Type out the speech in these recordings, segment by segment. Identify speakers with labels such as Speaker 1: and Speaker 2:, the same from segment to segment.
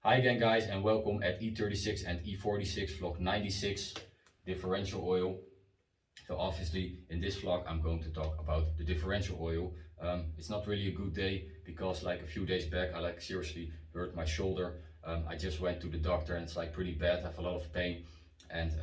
Speaker 1: Hi again guys, and welcome at E36 and E46 vlog 96 differential oil. So obviously in this vlog I'm going to talk about the differential oil. It's not really a good day because like a few days back I seriously hurt my shoulder. I just went to the doctor and it's pretty bad. I have a lot of pain, and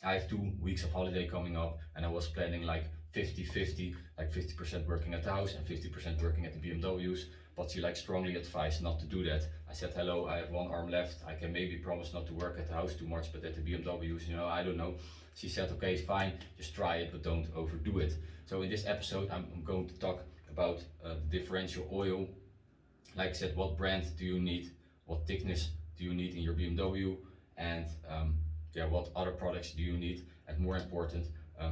Speaker 1: I have 2 weeks of holiday coming up, and I was planning 50-50, 50% working at the house and 50% working at the BMWs. But she strongly advised not to do that. I said, hello, I have one arm left. I can maybe promise not to work at the house too much, but at the BMWs, I don't know. She said, okay, fine, just try it, but don't overdo it. So in this episode, I'm going to talk about the differential oil. Like I said, what brand do you need? What thickness do you need in your BMW? And what other products do you need? And more important,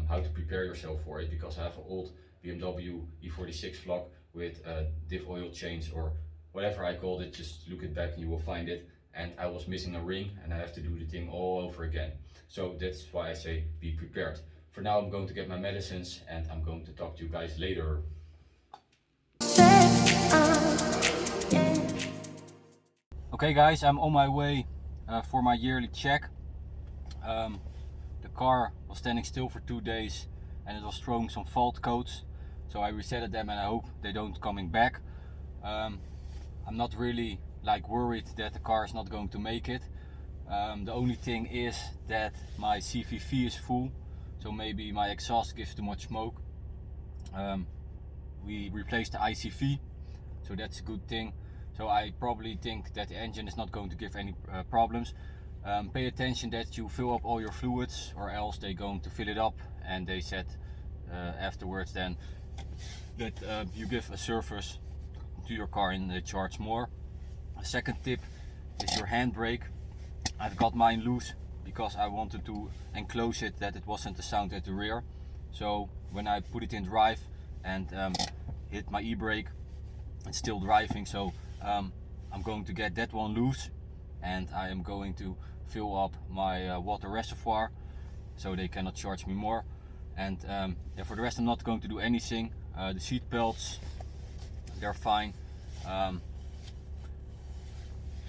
Speaker 1: how to prepare yourself for it, because I have an old BMW E46 vlog with diff oil change, or whatever I called it. Just look it back and you will find it. And I was missing a ring and I have to do the thing all over again. So that's why I say be prepared. For now I'm going to get my medicines and I'm going to talk to you guys later. Okay guys, I'm on my way for my yearly check. The car was standing still for 2 days and it was throwing some fault codes. So I resetted them and I hope they don't coming back. I'm not really worried that the car is not going to make it. The only thing is that my CVV is full, so maybe my exhaust gives too much smoke. We replaced the ICV, so that's a good thing. So I probably think that the engine is not going to give any problems. Pay attention that you fill up all your fluids, or else they're going to fill it up, and they said afterwards then that you give a service to your car and they charge more. A second tip is your handbrake. I've got mine loose because I wanted to enclose it that it wasn't the sound at the rear. So when I put it in drive and hit my e-brake, it's still driving. So I'm going to get that one loose, and I am going to fill up my water reservoir so they cannot charge me more. And for the rest I'm not going to do anything. The seat belts, they're fine.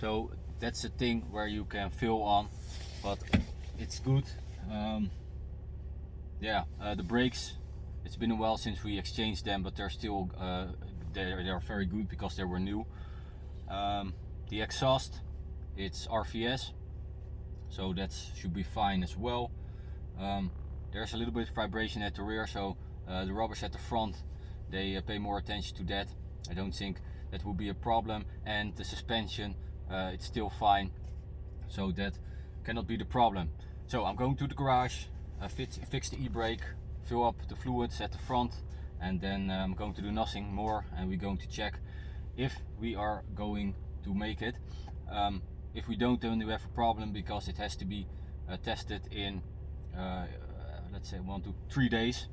Speaker 1: So that's the thing where you can fill on, but it's good. The brakes, it's been a while since we exchanged them, but they're still they're very good because they were new. The exhaust, it's RVS, so that should be fine as well. There's a little bit of vibration at the rear, so the rubbers at the front, they pay more attention to that. I don't think that will be a problem, and the suspension, it's still fine, so that cannot be the problem. So I'm going to the garage, fix the e-brake, fill up the fluids at the front, and then I'm going to do nothing more, and we're going to check if we are going to make it. If we don't, then we have a problem, because it has to be tested in let's say 1 to 3 days.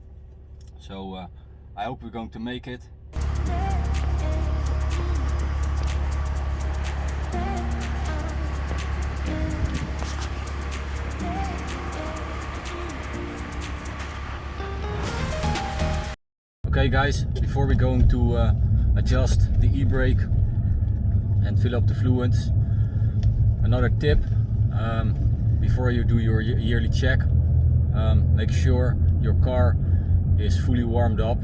Speaker 1: So I hope we're going to make it. Okay guys, before we're going to adjust the e-brake and fill up the fluids, another tip, before you do your yearly check, make sure your car is fully warmed up,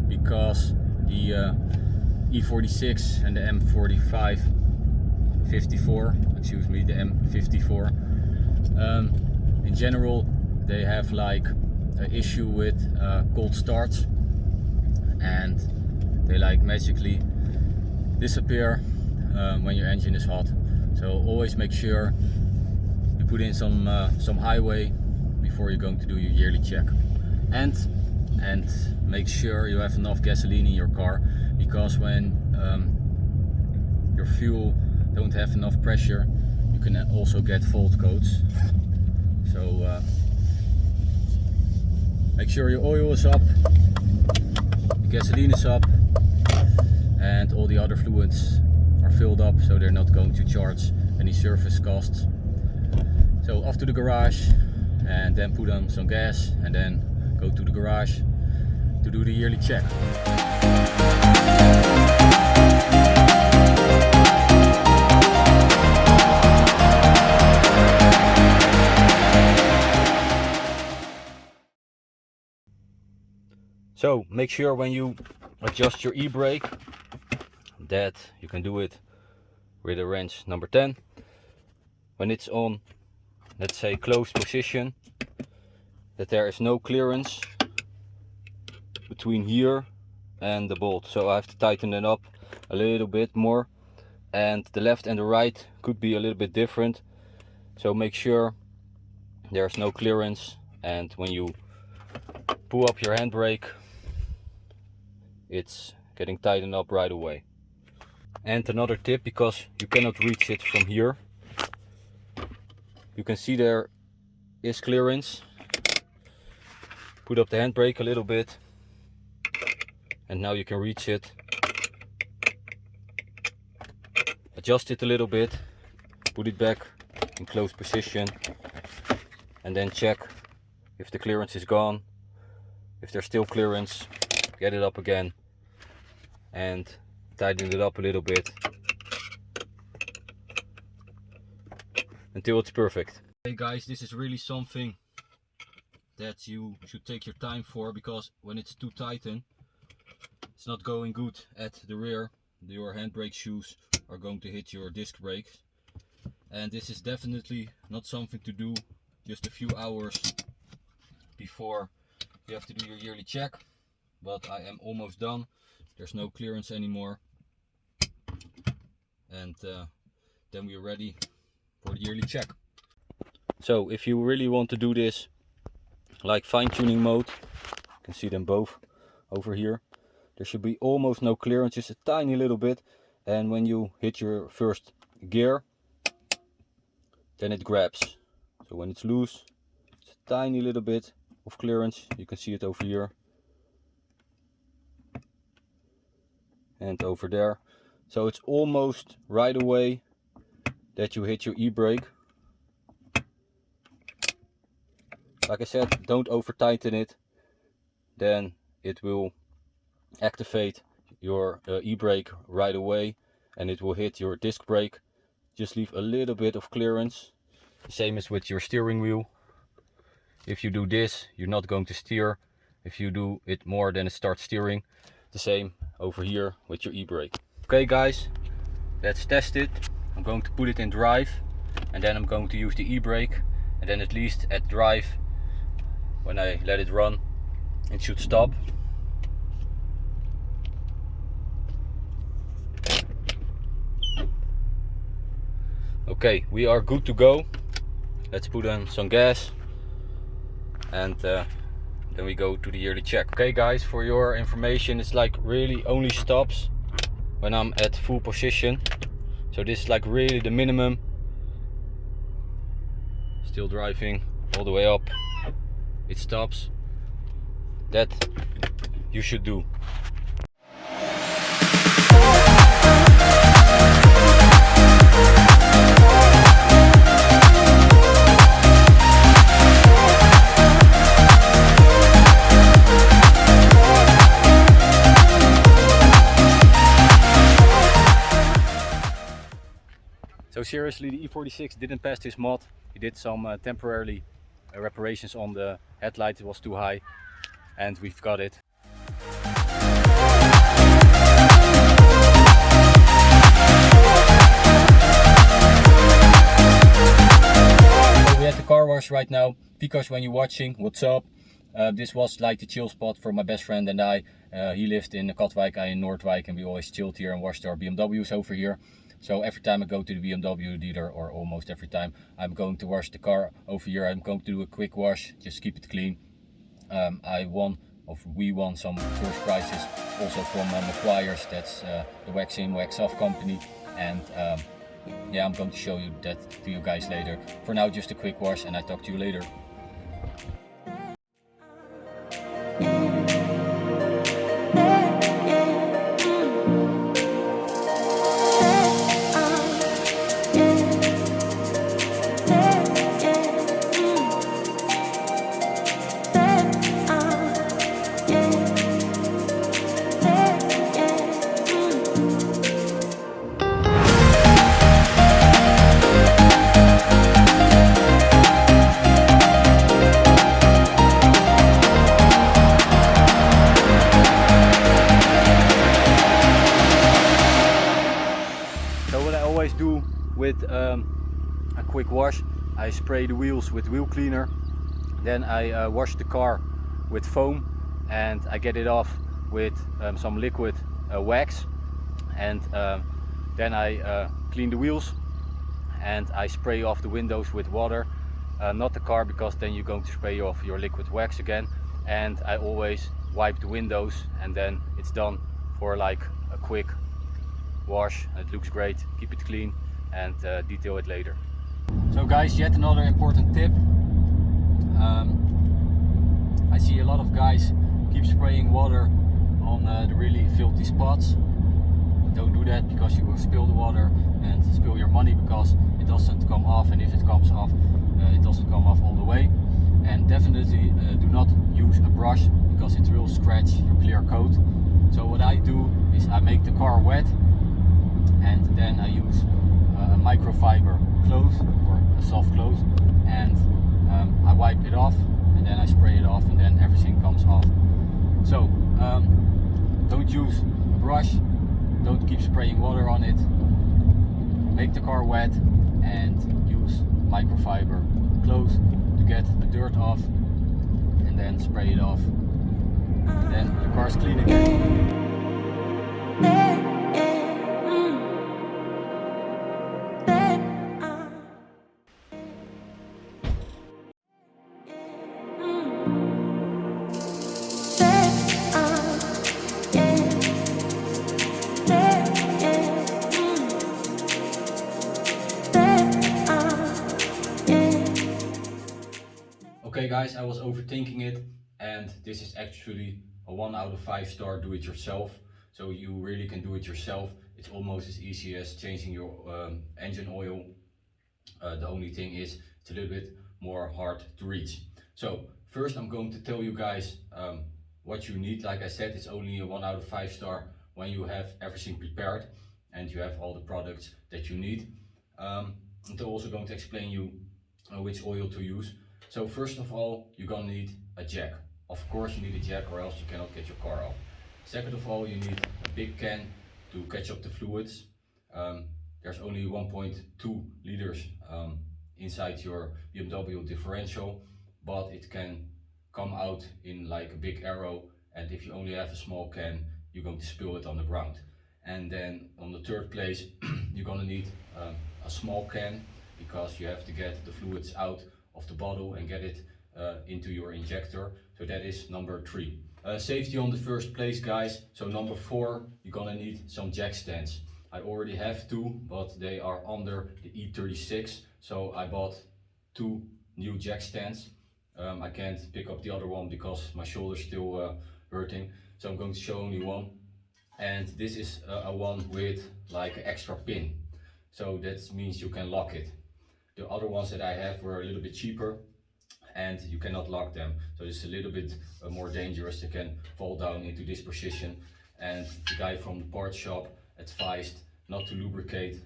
Speaker 1: because the E46 and the M54, the M54, in general they have an issue with cold starts, and they magically disappear when your engine is hot. So always make sure you put in some highway before you're going to do your yearly check, and make sure you have enough gasoline in your car, because when your fuel don't have enough pressure, you can also get fault codes. So make sure your oil is up, the gasoline is up, and all the other fluids are filled up, so they're not going to charge any service costs. So off to the garage, and then put on some gas, and then go to the garage to do the yearly check. So make sure when you adjust your e-brake that you can do it with a wrench number 10. When it's on, let's say, closed position, that there is no clearance between here and the bolt. So I have to tighten it up a little bit more, and the left and the right could be a little bit different. So make sure there's no clearance, and when you pull up your handbrake, it's getting tightened up right away. And another tip, because you cannot reach it from here, you can see there is clearance. Put up the handbrake a little bit, and now you can reach it. Adjust it a little bit, put it back in closed position, and then check if the clearance is gone. If there's still clearance, get it up again and tighten it up a little bit until it's perfect. Hey guys, this is really something that you should take your time for, because when it's too tightened, it's not going good at the rear. Your handbrake shoes are going to hit your disc brakes, and this is definitely not something to do just a few hours before you have to do your yearly check. But I am almost done. There's no clearance anymore, and then we're ready for the yearly check. So if you really want to do this like fine-tuning mode, you can see them both over here. There should be almost no clearance, just a tiny little bit, and when you hit your first gear, then it grabs. So when it's loose, it's a tiny little bit of clearance. You can see it over here and over there. So it's almost right away that you hit your e-brake. Like I said, don't over tighten it, then it will activate your e-brake right away and it will hit your disc brake. Just leave a little bit of clearance. The same as with your steering wheel. If you do this, you're not going to steer. If you do it more, then it starts steering. The same over here with your e-brake. Okay guys, let's test it. I'm going to put it in drive, and then I'm going to use the e-brake, and then at least at drive, when I let it run, it should stop. Okay, we are good to go. Let's put on some gas, and then we go to the yearly check. Okay guys, for your information, it's like really only stops when I'm at full position. So this is like really the minimum. Still driving all the way up, it stops. That you should do. So seriously, the E46 didn't pass this mod. He did some temporarily reparations on the headlight. It was too high, and we've got it. So we at the car wash right now. Because when you're watching, what's up? This was like the chill spot for my best friend and I. He lived in Katwijk, I in Noordwijk, and we always chilled here and washed our BMWs over here. So every time I go to the BMW dealer, or almost every time, I'm going to wash the car over here. I'm going to do a quick wash, just keep it clean. We won some first prizes also from McQuire's, that's the wax in, wax off company. And yeah, I'm going to show you that to you guys later. For now, just a quick wash, and I talk to you later.
Speaker 2: always do with a quick wash, I spray the wheels with wheel cleaner, then I wash the car with foam, and I get it off with some liquid wax, and then I clean the wheels, and I spray off the windows with water, not the car, because then you're going to spray off your liquid wax again. And I always wipe the windows, and then it's done for like a quick wash. It looks great. Keep it clean and detail it later. So guys, yet another important tip. I see a lot of guys keep spraying water on the really filthy spots. Don't do that, because you will spill the water and spill your money, because it doesn't come off, and if it comes off, it doesn't come off all the way. And definitely do not use a brush, because it will scratch your clear coat. So what I do is I make the car wet, and then I use a microfiber cloth or a soft cloth, and I wipe it off, and then I spray it off, and then everything comes off. So don't use a brush, don't keep spraying water on it. Make the car wet and use microfiber cloth to get the dirt off, and then spray it off, and then the car's clean again. Okay guys, I was overthinking it, and this is actually a 1 out of 5 star do-it-yourself. So you really can do it yourself. It's almost as easy as changing your engine oil. The only thing is it's a little bit more hard to reach. So first I'm going to tell you guys what you need. Like I said, it's only a 1 out of 5 star when you have everything prepared and you have all the products that you need. I'm also going to explain you which oil to use. So first of all, you're gonna need a jack. Of course you need a jack, or else you cannot get your car off. Second of all, you need a big can to catch up the fluids. There's only 1.2 liters inside your BMW differential, but it can come out in like a big arrow, and if you only have a small can, you're going to spill it on the ground. And then on the third place, you're gonna need a small can, because you have to get the fluids out of the bottle and get it into your injector. So that is number 3. Safety on the first place, guys. So number 4, you're gonna need some jack stands. I already have 2, but they are under the E36. So I bought 2 new jack stands. I can't pick up the other one because my shoulder's still hurting. So I'm going to show only one. And this is a one with like an extra pin. So that means you can lock it. The other ones that I have were a little bit cheaper, and you cannot lock them. So it's a little bit more dangerous. They can fall down into this position. And the guy from the parts shop advised not to lubricate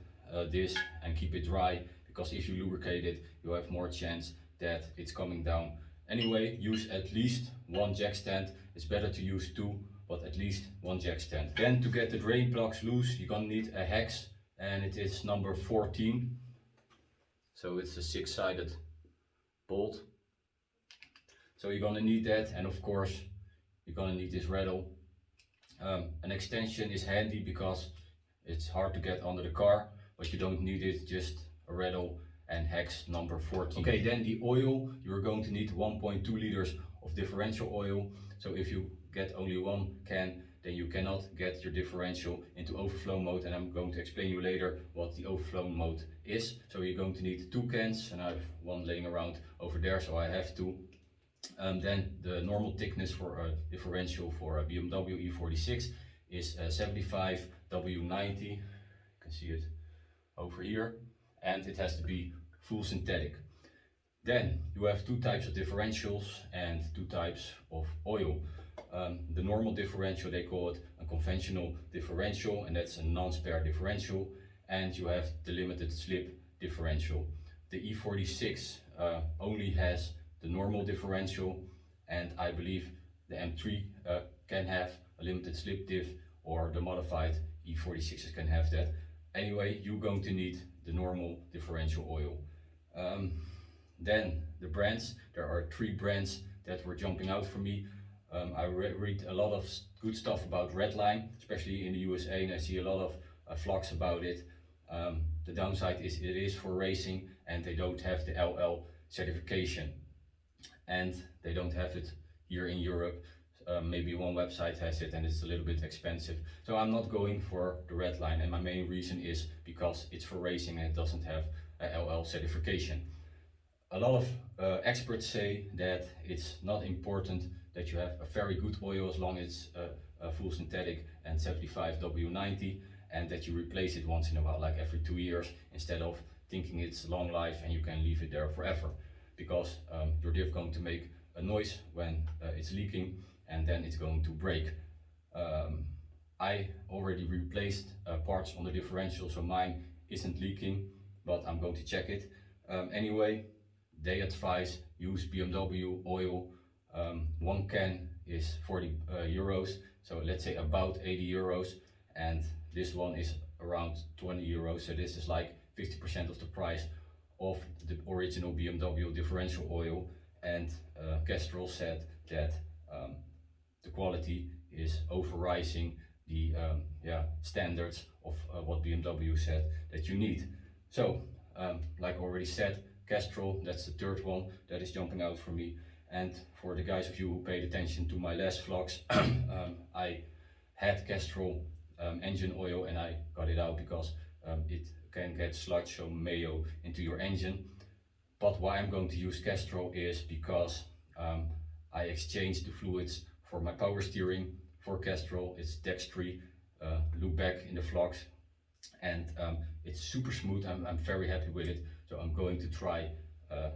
Speaker 2: this and keep it dry, because if you lubricate it, you have more chance that it's coming down. Anyway, use at least 1 jack stand. It's better to use 2, but at least 1 jack stand. Then to get the drain plugs loose, you're gonna need a hex, and it is number 14. So it's a 6-sided bolt. So you're gonna need that, and of course you're gonna need this rattle. An extension is handy because it's hard to get under the car, but you don't need it, just a rattle and hex number 14. Okay, then the oil, you're going to need 1.2 liters of differential oil. So if you get only 1 can, then you cannot get your differential into overflow mode, and I'm going to explain you later what the overflow mode is. So you're going to need 2 cans, and I have 1 laying around over there, so I have 2. Then the normal thickness for a differential for a BMW E46 is 75 W90. You can see it over here, and it has to be full synthetic. Then you have 2 types of differentials and 2 types of oil. The normal differential, they call it a conventional differential, and that's a non-spare differential. And you have the limited slip differential. The E46 only has the normal differential, and I believe the M3 can have a limited slip diff, or the modified E46s can have that.
Speaker 1: Anyway, you're going to need the normal differential oil. Then the brands, there are 3 brands that were jumping out for me. I read a lot of good stuff about Redline, especially in the USA, and I see a lot of vlogs about it. The downside is it is for racing and they don't have the LL certification, and they don't have it here in Europe. Maybe one website has it and it's a little bit expensive. So I'm not going for the Redline, and my main reason is because it's for racing and it doesn't have a LL certification. A lot of experts say that it's not important that you have a very good oil as long as it's a full synthetic and 75W90, and that you replace it once in a while, like every 2 years, instead of thinking it's long life and you can leave it there forever, because your diff going to make a noise when it's leaking, and then it's going to break. I already replaced parts on the differential, so mine isn't leaking, but I'm going to check it. Anyway, they advise use BMW oil. 1 can is 40 euros, so let's say about 80 euros, and this one is around 20 euros, so this is like 50% of the price of the original BMW differential oil. And Castrol said that the quality is overrising the standards of what BMW said that you need. So, like I already said, Castrol, that's the 3rd one that is jumping out for me. And for the guys of you who paid attention to my last vlogs, I had Castrol engine oil and I got it out because it can get sludge, so mayo, into your engine. But why I'm going to use Castrol is because I exchanged the fluids for my power steering for Castrol. It's dextrine. Look back in the vlogs, and it's super smooth. I'm very happy with it, so I'm going to try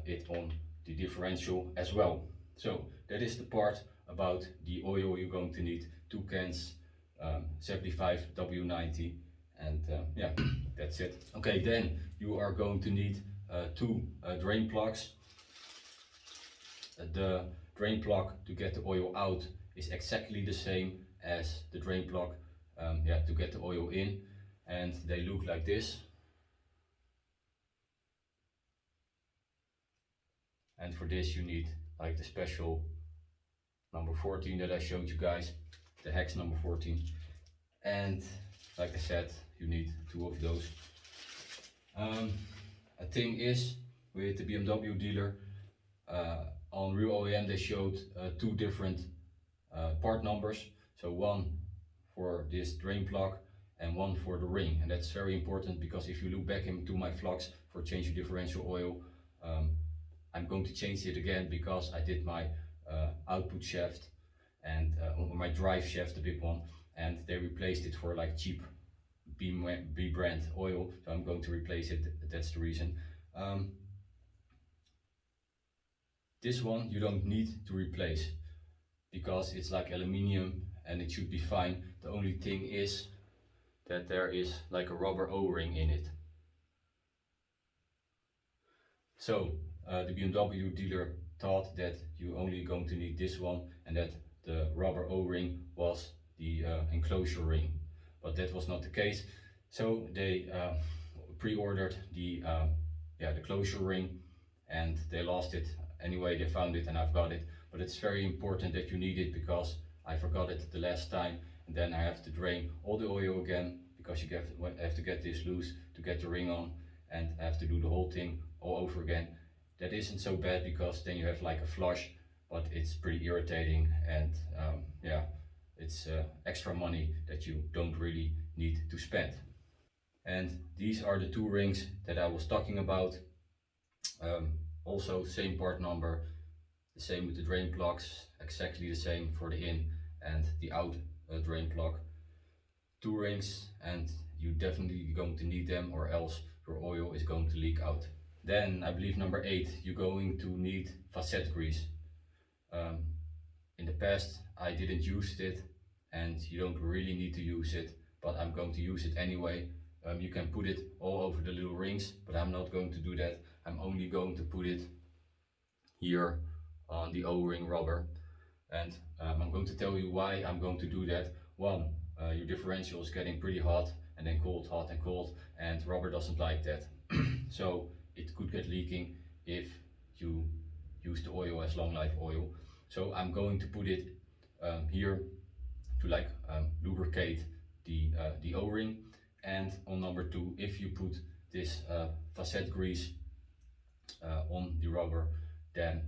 Speaker 1: it on the differential as well. So that is the part about the oil you're going to need. 2 cans, 75W90, and yeah, that's it. Okay, then you are going to need 2 drain plugs. The drain plug to get the oil out is exactly the same as the drain plug to get the oil in, and they look like this. And for this you need like the special number 14 that I showed you guys, the hex number 14. And like I said, you need 2 of those. A thing is, with the BMW dealer, on Real OEM they showed 2 different part numbers. So 1 for this drain plug and 1 for the ring. And that's very important, because if you look back into my vlogs for change your differential oil, I'm going to change it again because I did my output shaft and my drive shaft, the big one, and they replaced it for like cheap B brand oil, so I'm going to replace it. That's the reason. This one you don't need to replace because it's like aluminium and it should be fine. The only thing is that there is like a rubber O-ring in it. So the BMW dealer thought that you're only going to need this one, and that the rubber O-ring was the enclosure ring, but that was not the case. So they pre-ordered the closure ring, and they lost it. Anyway, they found it and I've got it, but it's very important that you need it because I forgot it the last time, and then I have to drain all the oil again because you have to get this loose to get the ring on, and I have to do the whole thing all over again. That isn't so bad because then you have like a flush, but it's pretty irritating, and it's extra money that you don't really need to spend. And these are the 2 rings that I was talking about. Also same part number, the same with the drain plugs, exactly the same for the in and the out drain plug. 2 rings, and you definitely going to need them, or else your oil is going to leak out. Then I believe number 8, you're going to need facet grease. In the past I didn't use it, and you don't really need to use it, but I'm going to use it anyway. You can put it all over the little rings, but I'm not going to do that. I'm only going to put it here on the O-ring rubber, and I'm going to tell you why I'm going to do that. 1, your differential is getting pretty hot and then cold, and rubber doesn't like that. So it could get leaking if you use the oil as long life oil. So I'm going to put it here to like lubricate the O-ring. And on number 2, if you put this facet grease on the rubber, then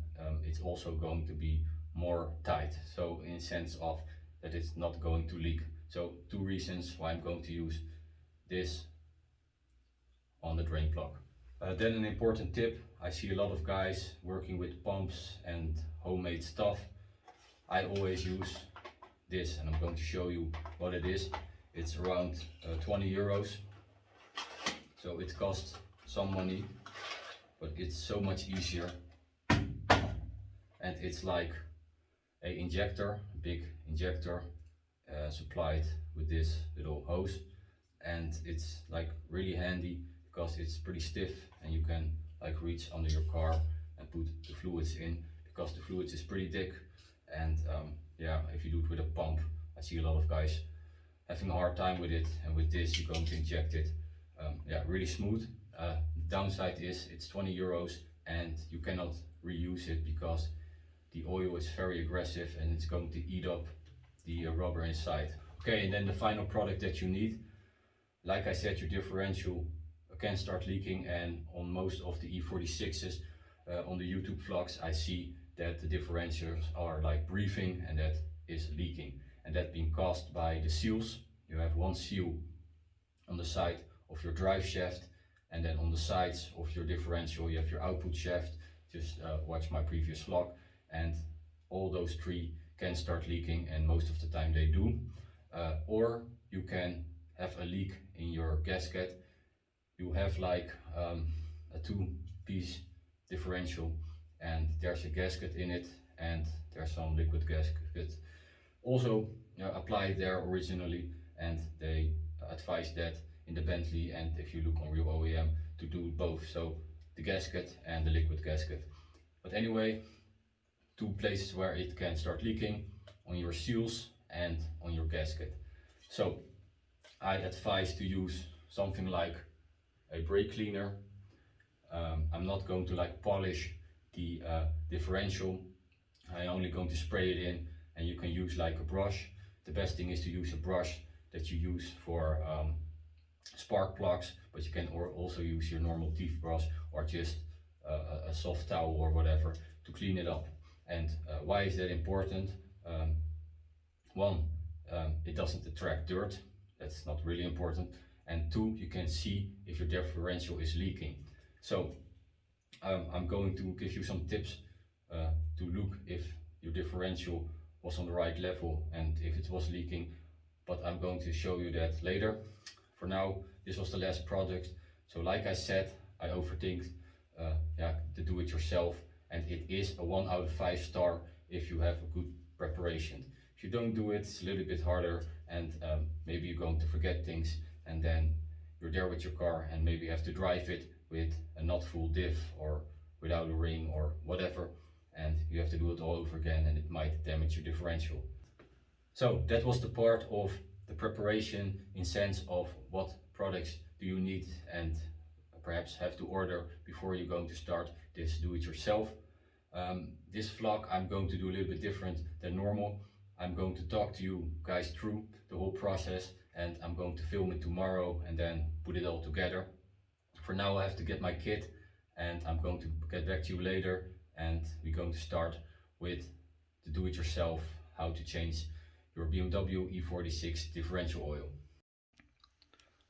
Speaker 1: it's also going to be more tight, so in sense of that it's not going to leak. So 2 reasons why I'm going to use this on the drain plug. Then an important tip, I see a lot of guys working with pumps and homemade stuff. I always use this, and I'm going to show you what it is. It's around 20 euros, so it costs some money, but it's so much easier. And it's like a injector, a big injector supplied with this little hose, and it's like really handy because it's pretty stiff and you can like reach under your car and put the fluids in, because the fluids is pretty thick. And yeah, if you do it with a pump, I see a lot of guys having a hard time with it, and with this you're going to inject it yeah, really smooth. Downside is it's 20 euros and you cannot reuse it because the oil is very aggressive and it's going to eat up the rubber inside. Okay, and then the final product that you need, like I said, your differential can start leaking, and on most of the E46s on the YouTube vlogs I see that the differentials are like breathing and that is leaking, and that being caused by the seals. You have one seal on the side of your drive shaft, and then on the sides of your differential you have your output shaft. Just watch my previous vlog, and all those 3 can start leaking, and most of the time they do. Or you can have a leak in your gasket. You have like a 2-piece differential, and there's a gasket in it, and there's some liquid gasket also applied there originally, and they advise that in the Bentley, and if you look on real OEM, to do both, so the gasket and the liquid gasket. But anyway, 2 places where it can start leaking: on your seals and on your gasket. So I advise to use something like a brake cleaner. I'm not going to like polish the differential. I'm only going to spray it in, and you can use like a brush. The best thing is to use a brush that you use for spark plugs, but you can also use your normal teeth brush or just a soft towel or whatever to clean it up. And why is that important? One, it doesn't attract dirt, that's not really important. And 2, you can see if your differential is leaking. So I'm going to give you some tips to look if your differential was on the right level and if it was leaking, but I'm going to show you that later. For now, this was the last product. So like I said, I overthink yeah, the do-it-yourself, and it is a 1 out of 5 star if you have a good preparation. If you don't do it, it's a little bit harder, and maybe you're going to forget things, and then you're there with your car and maybe you have to drive it with a not full diff or without a ring or whatever, and you have to do it all over again, and it might damage your differential. So that was the part of the preparation in sense of what products do you need and perhaps have to order before you're going to start this do-it-yourself. This vlog I'm going to do a little bit different than normal. I'm going to talk to you guys through the whole process, and I'm going to film it tomorrow and then put it all together. For now I have to get my kit, and I'm going to get back to you later, and we're going to start with the do-it-yourself, how to change your BMW E46 differential oil.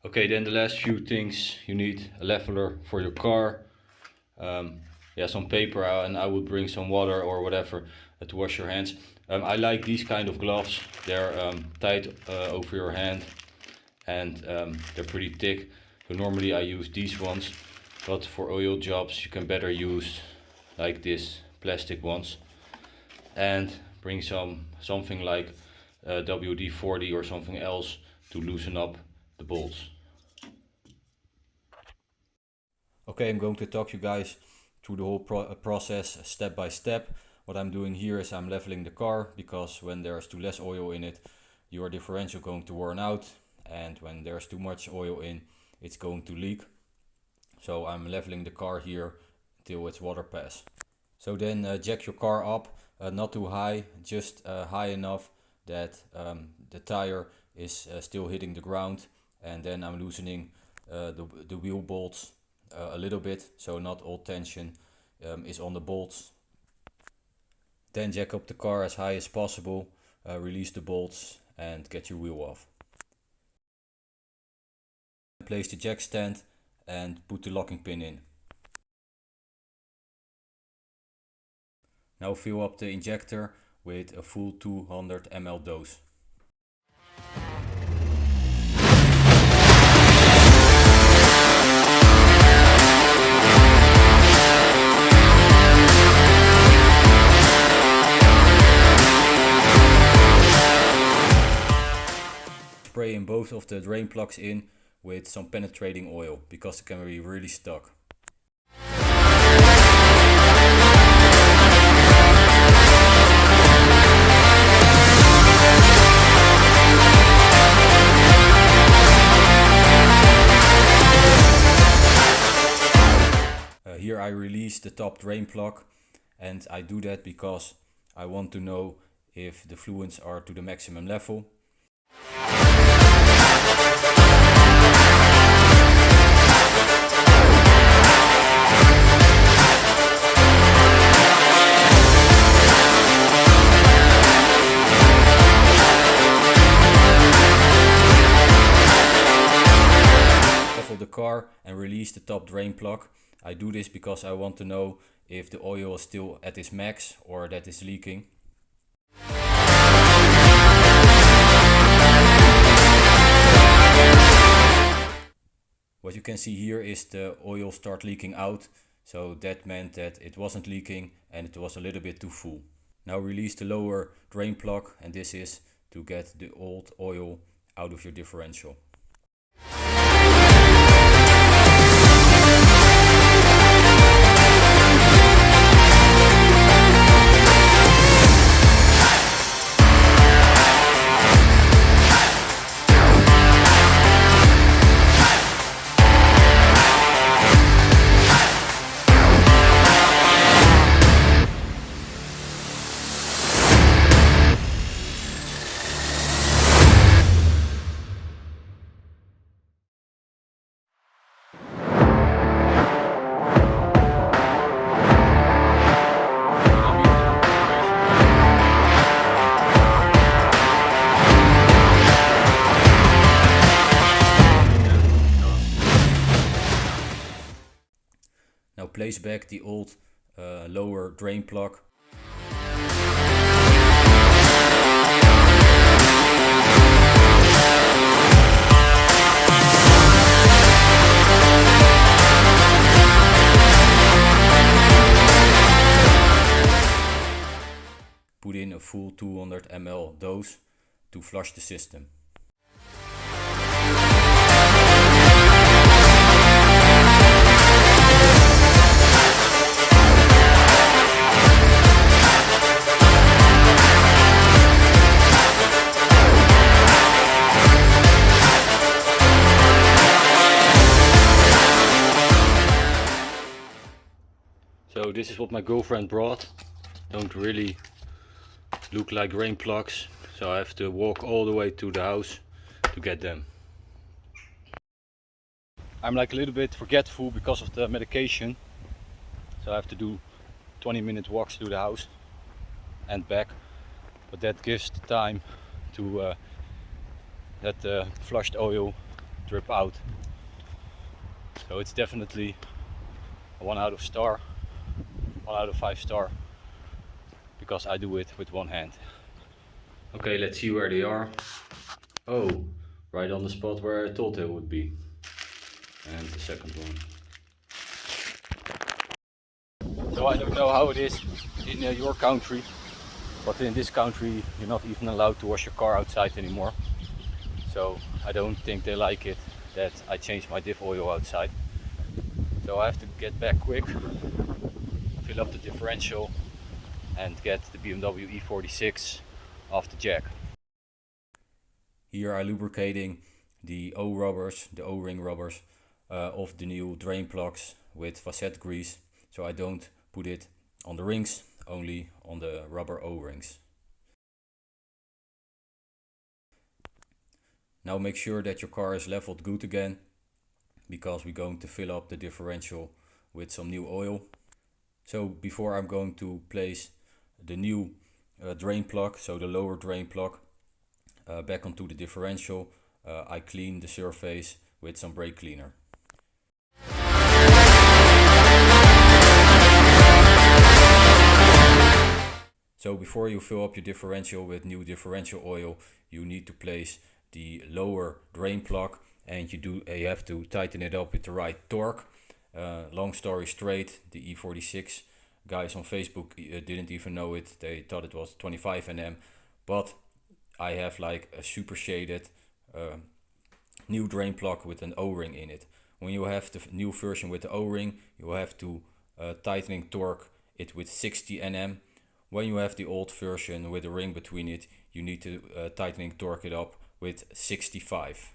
Speaker 1: Okay, then the last few things: you need a leveler for your car, yeah, some paper, and I would bring some water or whatever to wash your hands. I like these kind of gloves. They're tight over your hand, and they're pretty thick. So normally I use these ones, but for oil jobs you can better use like this plastic ones. And bring something like WD-40 or something else to loosen up the bolts. Okay, I'm going to talk you guys through the whole process step by step. What I'm doing here is I'm leveling the car, because when there's too less oil in it, your differential going to worn out,
Speaker 2: and when there's too much oil in, it's going to leak. So I'm leveling the car here till it's water pass. So then jack your car up, not too high, just high enough that the tire is still hitting the ground, and then I'm loosening the wheel bolts a little bit, so not all tension is on the bolts. Then jack up the car as high as possible, release the bolts and get your wheel off. Place the jack stand and put the locking pin in. Now fill up the injector with a full 200 ml dose. Spray in both of the drain plugs in with some penetrating oil, because it can be really stuck. Here I release the top drain plug, and I do that because I want to know if the fluents are to the maximum level. Level the car and release the top drain plug. I do this because I want to know if the oil is still at its max or that it's leaking. What you can see here is the oil start leaking out, so that meant that it wasn't leaking and it was a little bit too full. Now release the lower drain plug, and this is to get the old oil out of your differential. Now place back the old lower drain plug. Put in a full 200 ml dose to flush the system. So this is what my girlfriend brought. Don't really look like drain plugs, so I have to walk all the way to the house to get them. I'm like a little bit forgetful because of the medication, so I have to do 20-minute walks to the house and back, but that gives the time to let the flushed oil drip out. So it's definitely a 1 out of 5 star, because I do it with one hand. Okay, let's see where they are. Oh, right on the spot where I thought they would be. And the second one. So I don't know how it is in your country, but in this country you're not even allowed to wash your car outside anymore. So I don't think they like it that I change my diff oil outside. So I have to get back quick, fill up the differential and get the BMW E46 off the jack. Here I'm lubricating the O-rubbers, the O-ring rubbers of the new drain plugs with facet grease. So I don't put it on the rings, only on the rubber O-rings. Now make sure that your car is leveled good again, because we're going to fill up the differential with some new oil. So before I'm going to place the new drain plug, so the lower drain plug, back onto the differential, I clean the surface with some brake cleaner. So before you fill up your differential with new differential oil, you need to place the lower drain plug, and you have to tighten it up with the right torque. Long story straight, the E46 guys on Facebook didn't even know it. They thought it was 25 Nm, but I have like a super shaded new drain plug with an O-ring in it. When you have the new version with the O-ring, you have to tightening torque it with 60 Nm. When you have the old version with a ring between it, you need to tightening torque it up with 65.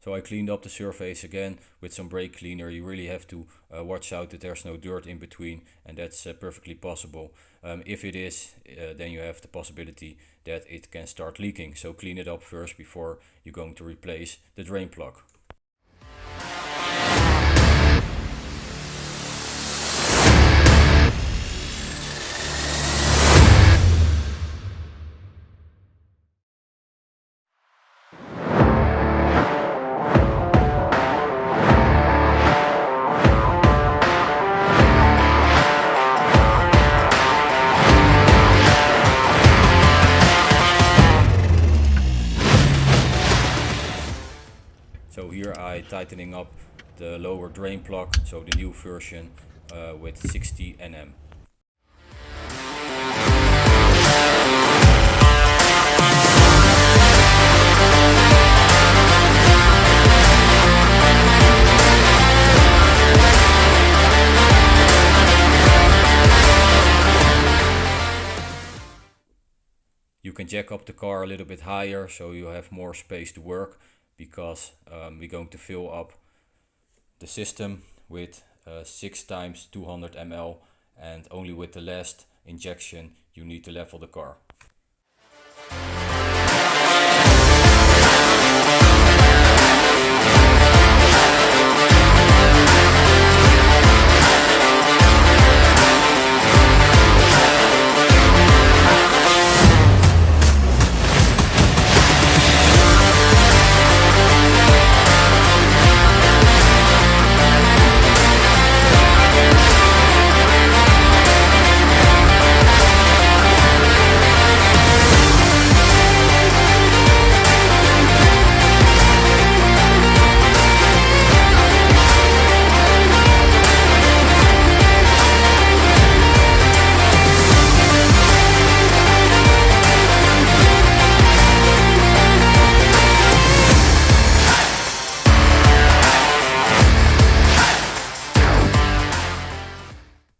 Speaker 2: So I cleaned up the surface again with some brake cleaner. You really have to watch out that there's no dirt in between, and that's perfectly possible. If it is, then you have the possibility that it can start leaking. So clean it up first before you're going to replace the drain plug. So here I tightening up the lower drain plug, so the new version with 60 Nm. You can jack up the car a little bit higher so you have more space to work, because we're going to fill up the system with 6 times 200 ml, and only with the last injection you need to level the car.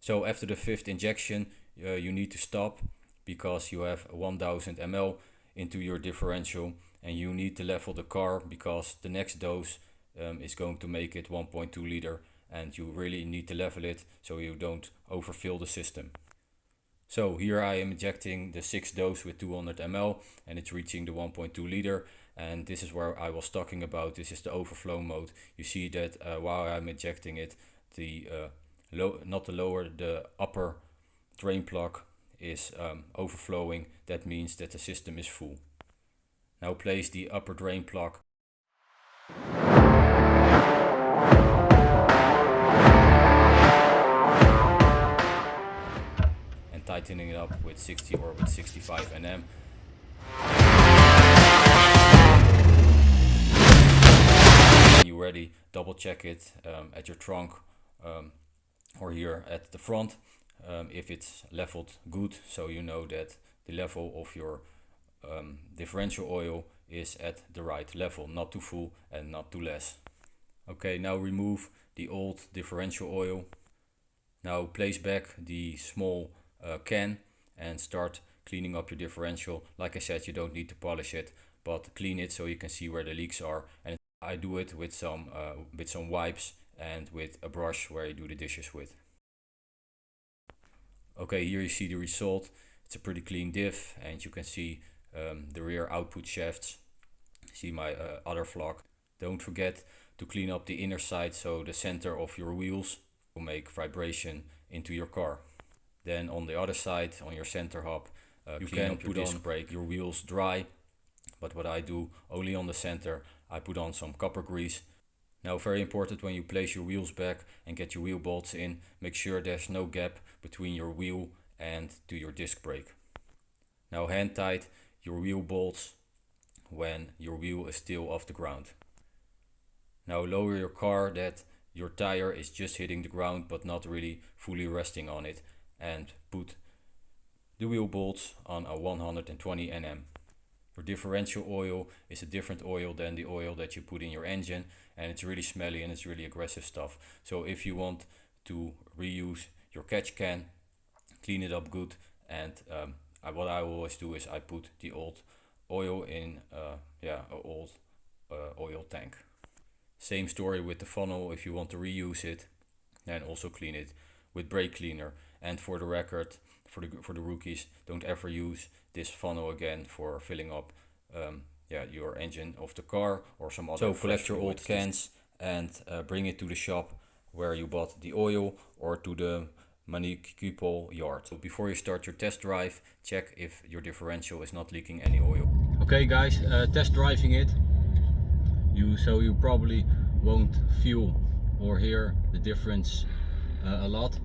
Speaker 2: So after the 5th injection, you need to stop, because you have 1000 ml into your differential, and you need to level the car, because the next dose is going to make it 1.2 liter, and you really need to level it so you don't overfill the system. So here I am injecting the 6th dose with 200 ml, and it's reaching the 1.2 liter, and this is where I was talking about. This is the overflow mode. You see that while I'm injecting it, the the upper drain plug is overflowing. That means that the system is full. Now place the upper drain plug and tightening it up with 60 or with 65 Nm. When you're ready, double check it at your trunk or here at the front, if it's leveled good, so you know that the level of your differential oil is at the right level, not too full and not too less. Okay, now remove the old differential oil. Now place back the small can and start cleaning up your differential. Like I said, you don't need to polish it, but clean it so you can see where the leaks are. And I do it with some wipes and with a brush where you do the dishes with. Okay, here you see the result. It's a pretty clean diff, and you can see the rear output shafts. See my other vlog. Don't forget to clean up the inner side, so the center of your wheels, will make vibration into your car. Then on the other side, on your center hub, you can put on brake your wheels dry, but what I do, only on the center, I put on some copper grease. Now, very important, when you place your wheels back and get your wheel bolts in, make sure there's no gap between your wheel and to your disc brake. Now hand tight your wheel bolts when your wheel is still off the ground. Now lower your car that your tire is just hitting the ground but not really fully resting on it, and put the wheel bolts on a 120 Nm. Your differential oil is a different oil than the oil that you put in your engine, and it's really smelly and it's really aggressive stuff. So if you want to reuse your catch can, clean it up good, and what I always do is I put the old oil in an old oil tank. Same story with the funnel. If you want to reuse it, then also clean it with brake cleaner. And for the record, for the rookies, don't ever use this funnel again for filling up your engine of the car or some other. So collect your old cans and bring it to the shop where you bought the oil, or to the municipal yard. So before you start your test drive, check if your differential is not leaking any oil. Okay guys, test driving it. You probably won't feel or hear the difference a lot.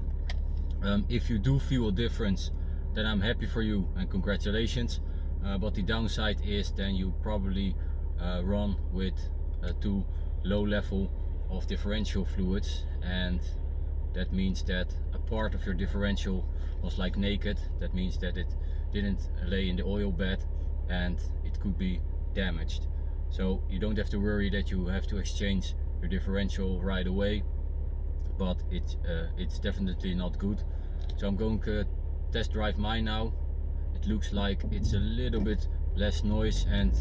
Speaker 2: If you do feel a difference, then I'm happy for you and congratulations. But the downside is then you probably run with too low level of differential fluids, and that means that a part of your differential was like naked. That means that it didn't lay in the oil bed and it could be damaged. So you don't have to worry that you have to exchange your differential right away, but it's definitely not good. So I'm going to test drive mine now. It looks like it's a little bit less noise and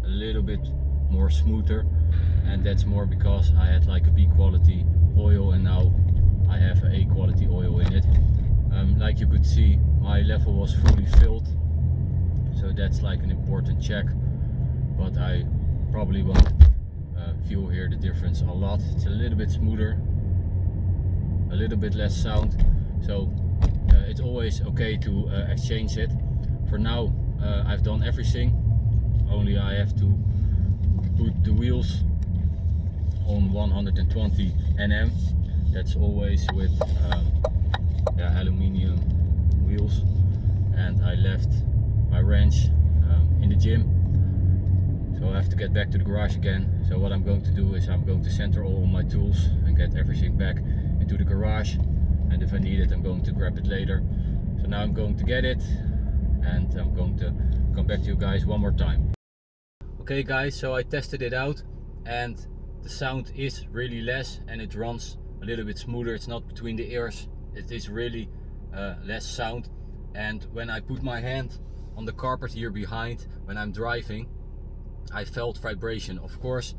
Speaker 2: a little bit more smoother, and that's more because I had like a B quality oil and now I have a quality oil in it. Like you could see, my level was fully filled, so that's like an important check, but I probably won't feel here the difference a lot. It's a little bit smoother, a little bit less sound, so it's always okay to exchange it. For now I've done everything, only I have to put the wheels on 120 Nm. That's always with aluminium wheels, and I left my wrench in the gym, so I have to get back to the garage again. So what I'm going to do is I'm going to center all my tools and get everything back into the garage, and if I need it I'm going to grab it later. So now I'm going to get it and I'm going to come back to you guys one more time. Okay guys, so I tested it out and the sound is really less and it runs a little bit smoother. It's not between the ears, it is really less sound. And when I put my hand on the carpet here behind when I'm driving, I felt vibration. Of course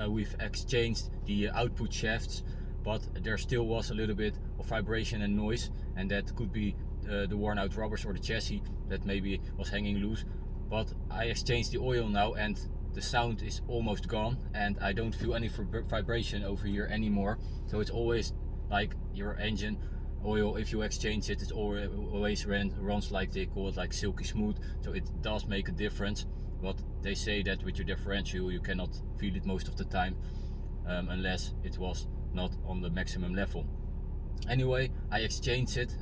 Speaker 2: we've exchanged the output shafts, but there still was a little bit of vibration and noise, and that could be the worn out rubbers or the chassis that maybe was hanging loose. But I exchanged the oil now and the sound is almost gone, and I don't feel any vibration over here anymore. So it's always like your engine oil, if you exchange it, it always runs like, they call it, like silky smooth. So it does make a difference, but they say that with your differential you cannot feel it most of the time, unless it was not on the maximum level. Anyway, I exchanged it.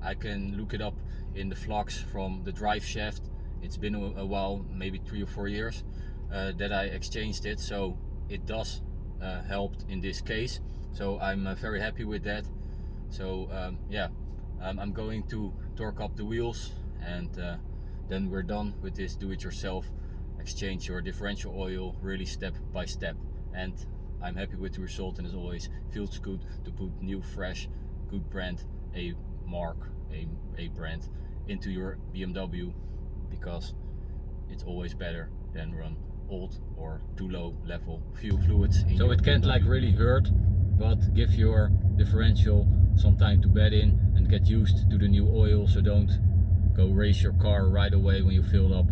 Speaker 2: I can look it up in the vlogs from the drive shaft. It's been a while, maybe 3 or 4 years that I exchanged it, so it does help in this case. So I'm very happy with that. So yeah, I'm going to torque up the wheels, and then we're done with this do-it-yourself. Exchange your differential oil really step by step, and I'm happy with the result. And as always, feels good to put new, fresh, good brand, a mark, a brand into your BMW, because it's always better than run old or too low level fuel fluids. So it can't like really hurt, but give your differential some time to bed in and get used to the new oil. So don't go race your car right away when you filled up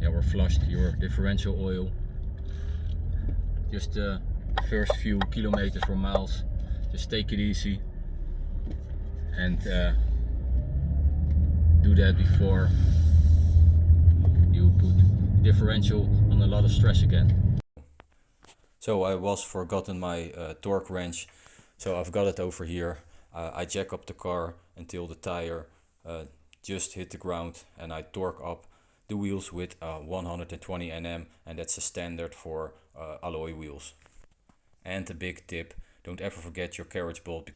Speaker 2: or flushed your differential oil. Just the first few kilometers or miles, just take it easy and do that before you put differential on a lot of stress again. So I was forgotten my torque wrench, so I've got it over here. I jack up the car until the tire just hit the ground, and I torque up the wheels with 120 Nm, and that's a standard for alloy wheels. And a big tip, don't ever forget your carriage bolt.